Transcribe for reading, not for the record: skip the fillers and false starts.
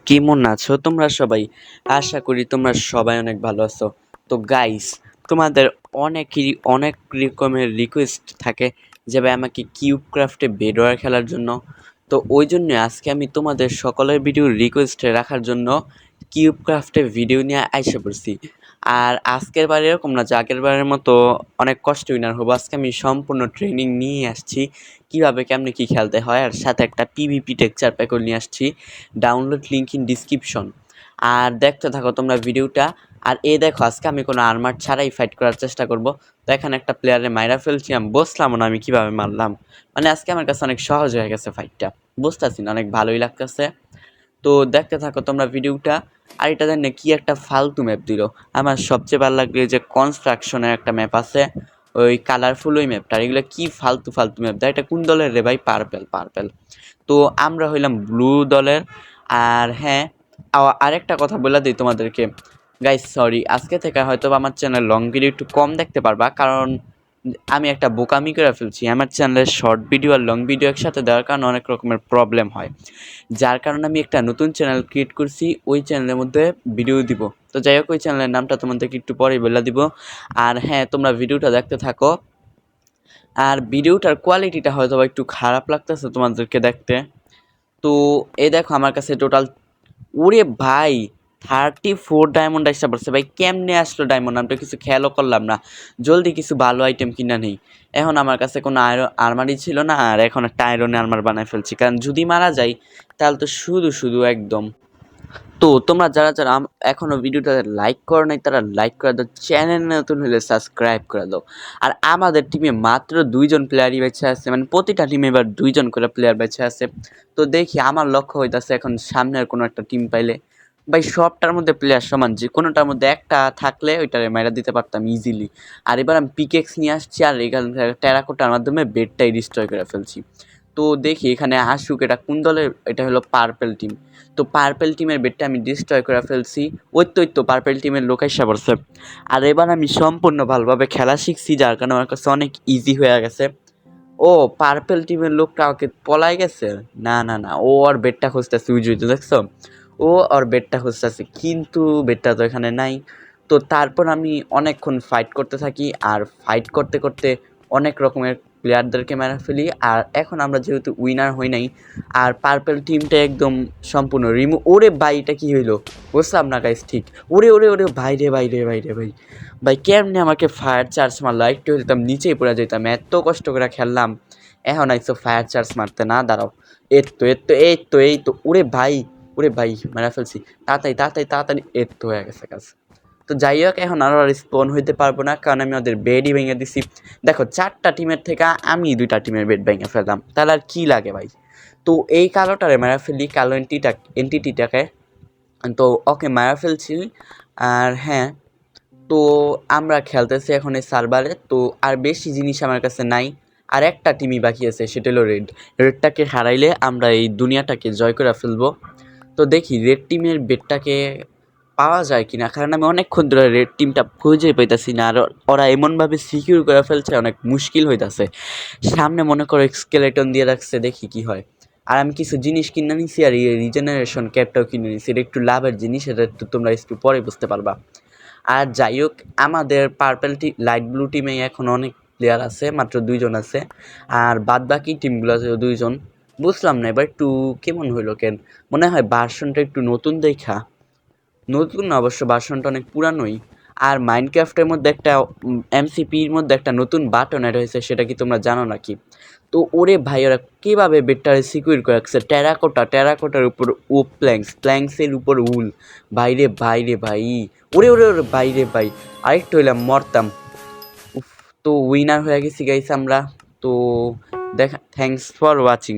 কেমন আছো তোমরা সবাই? আশা করি তোমরা সবাই অনেক ভালো আছো। তো গাইস, তোমাদের অনেকেরই অনেক রকমের রিকোয়েস্ট থাকে যে ভাই আমাকে কিউব ক্রাফটে বেডওয়ার খেলার জন্য। তো ওই জন্য আজকে আমি তোমাদের সকলের ভিডিও রিকোয়েস্টে রাখার জন্য কিউব ক্রাফটে ভিডিও নিয়ে আইসা পড়ছি। আর আজকের বার এরকম না যে আগের বারের মতো অনেক কষ্ট উইনার হবো। আজকে আমি সম্পূর্ণ ট্রেনিং নিয়ে আসছি কিভাবে কেমনে কি খেলতে হয়, আর সাথে একটা পিভিপি টেক্সচার প্যাকও নিয়ে আসছি। Download link in description. আর দেখতে থাকো তোমরা ভিডিওটা। আর দেখো আজকে আমি কোনো আর্মার ছাড়াই ফাইট করার চেষ্টা করব। তো এখানে একটা প্লেয়ারে মাইরা ফেলছি, আমি বসলাম না আমি কিভাবে মারলাম। মানে আজকে আমার কাছে অনেক সহজ হয়ে গেছে ফাইটটা, বুঝতেছি না, অনেক ভালোই লাগতেছে। তো দেখতে থাকো তোমরা ভিডিওটা। আর এটা জানি কি একটা ফালতু ম্যাপ দিল। আমার সবচেয়ে ভালো লাগলো যে কনস্ট্রাকশনের একটা ম্যাপ আছে, ওই কালারফুল ওই ম্যাপটা। এগুলো কি ফালতু ফালতু ম্যাপ দেয়। এটা কোন দলের রে ভাই? Purple purple. তো আমরা হইলাম ব্লু দলের। আর হ্যাঁ, আরেকটা কথা বলে দিই তোমাদেরকে গাইস, সরি, আজকে থেকে হয়তো আমার চ্যানেল লং ভিডিও একটু কম দেখতে পারবা, কারণ আমি একটা বোকামি করে ফেলছি। আমার চ্যানেলের শর্ট ভিডিও আর লং ভিডিও একসাথে দেওয়ার কারণে অনেক রকমের প্রবলেম হয়, যার কারণে আমি একটা নতুন চ্যানেল ক্রিয়েট করছি, ওই চ্যানেলের মধ্যে ভিডিও দিব। তো যাই হোক, ওই চ্যানেলের নামটা তোমাদেরকে একটু পরেই বলে দিব। আর হ্যাঁ, তোমরা ভিডিওটা দেখতে থাকো। আর ভিডিওটার কোয়ালিটিটা হয়তো একটু খারাপ লাগতেছে তোমাদেরকে দেখতে। তো এই দেখো আমার কাছে টোটাল, ওরে ভাই, 34 ডায়মন্ড আসতে পারছে ভাই। কেমনে আসলো ডায়মন্ড? আমি তো কিছু খেয়ালও করলাম না। জলদি কিছু ভালো আইটেম কিনা নেই। এখন আমার কাছে কোনো আর্মারি ছিল না, আর এখন একটা আয়রনের আর্মার বানায় ফেলছি, কারণ যদি মারা যাই তাহলে তো শুধু শুধু একদম। তো তোমরা যারা যারা এখনো ভিডিওটা লাইক করো নাই তারা লাইক করে দাও, চ্যানেল নতুন হলে সাবস্ক্রাইব করে দাও। আর আমাদের টিমে মাত্র 2জন প্লেয়ারই বেঁচে আছে, মানে প্রতিটা টিমে এবার 2জন করে প্লেয়ার বেঁচে আছে। তো দেখি, আমার লক্ষ্য হইতাছে এখন সামনের কোনো একটা টিম পাইলে ভাই সবটার মধ্যে প্লেয়ার সমান, যে কোনোটার মধ্যে একটা থাকলে ওইটারে মেরা দিতে পারতাম ইজিলি। আর এবার আমি পিকেক্স নিয়ে আসছি, আর এখানে টেরাকোটার মাধ্যমে বেডটাই ডিস্ট্রয় করে ফেলছি। তো দেখি এখানে আসুক, এটা কোন দলের? এটা হলো পার্পেল টিম। তো পার্পেল টিমের বেডটা আমি ডিস্ট্রয় করে ফেলছি। ওই তো পার্পেল টিমের লোক এসে পড়ছে। আর এবার আমি সম্পূর্ণ ভালোভাবে খেলা শিখছি, যার কারণে আমার কাছে অনেক ইজি হয়ে গেছে। ও, পার্পেল টিমের লোকটা ওকে পলাই গেছে। না না না, ও আর বেডটা খুঁজতেছে, উজুই তো দেখছো। ও আর বেডটা খুঁজতেছে, কিন্তু বেডটা তো এখানে নাই। তো তারপর আমি অনেকক্ষণ ফাইট করতে থাকি, আর ফাইট করতে করতে অনেক রকমের প্লেয়ারদেরকে মেরে ফেলি। আর এখন আমরা যেহেতু উইনার হই নাই, আর পার্পেল টিমটা একদম সম্পূর্ণ ওরে ভাই, এটা কি হইলো? বুঝলাম না গাইস ঠিক। ওরে ওরে ওরে ভাই রে ভাই রে ভাই রে ভাই। ভাই কেমনে আমাকে ফায়ার চার্জ মারলো? একটু যেতাম নিচেই পড়ে যেতাম, এত কষ্ট করে খেললাম। এখন আইসো ফায়ার চার্জ মারতে? না দাঁড়াও, এই তো ওরে ভাই, ওরে ভাই মারা ফেলছি। তাড়াতাড়ি তাড়াতাড়ি তাড়াতাড়ি, তো হয়ে গেছে কাজ। তো যাই হোক, এখন আরও রিস্পন হইতে পারবো না, কারণ আমি ওদের বেডই ভেঙে দিছি। দেখো, 4টা টিমের থেকে আমি 2টা টিমের বেড ভেঙে ফেললাম, তাহলে আর কী লাগে ভাই। তো এই কালোটারে মারা ফেলি, কালো এন্টিটিটাকে। তো ওকে মারা ফেলছি। আর হ্যাঁ, তো আমরা খেলতেছি এখন এই সার্ভারে। তো আর বেশি জিনিস আমার কাছে নাই। আর একটা টিমই বাকি আছে, সেটা হলো রেডটাকে হারাইলে আমরা এই দুনিয়াটাকে জয় করে ফেলবো। তো দেখি রেড টিমের বেডটাকে পাওয়া যায় কিনা, কারণ আমি অনেকক্ষণ ধরে রেড টিমটা খুঁজে পাইতেছি না। আর ওরা এমনভাবে সিকিউর করে ফেলছে, অনেক মুশকিল হইতাছে। সামনে মনে করো স্কেলেটন দিয়ে রাখছে, দেখি কি হয়। আর আমি কিছু জিনিস কিনে নিছি, আর রিজেনারেশন ক্যাপটাও কিনে নিছি। এটা একটু লাভের জিনিস, এটা একটু তোমরা একটু পরে বুঝতে পারবা। আর যাই হোক, আমাদের পার্পেল লাইট ব্লু টিমে এখন অনেক প্লেয়ার আছে, মাত্র 2জন আছে। আর বাদ বাকি টিমগুলো আছে 2জন। বুঝলাম না এবার একটু কেমন হইলো কেন। মনে হয় ভার্সনটা একটু নতুন দেখা। নতুন না অবশ্য, ভার্সনটা অনেক পুরানোই। আর মাইনক্রাফটের মধ্যে একটা এমসিপির মধ্যে একটা নতুন বাটন অ্যাড হয়েছে, সেটা কি তোমরা জানো নাকি? তো ওরে ভাই, ওরা কীভাবে বেডটারে সিকিউর করে রাখছে। টেরাকোটার উপর ও প্ল্যাঙ্কসের উপর উল। বাইরে বাইরে ভাই, ওরে ওরে ওরে বাইরে ভাই, আরেকটু হইলাম মরতাম। উফ, তো উইনার হয়ে গেছি গাইস আমরা। তো দেখা, থ্যাংকস ফর ওয়াচিং।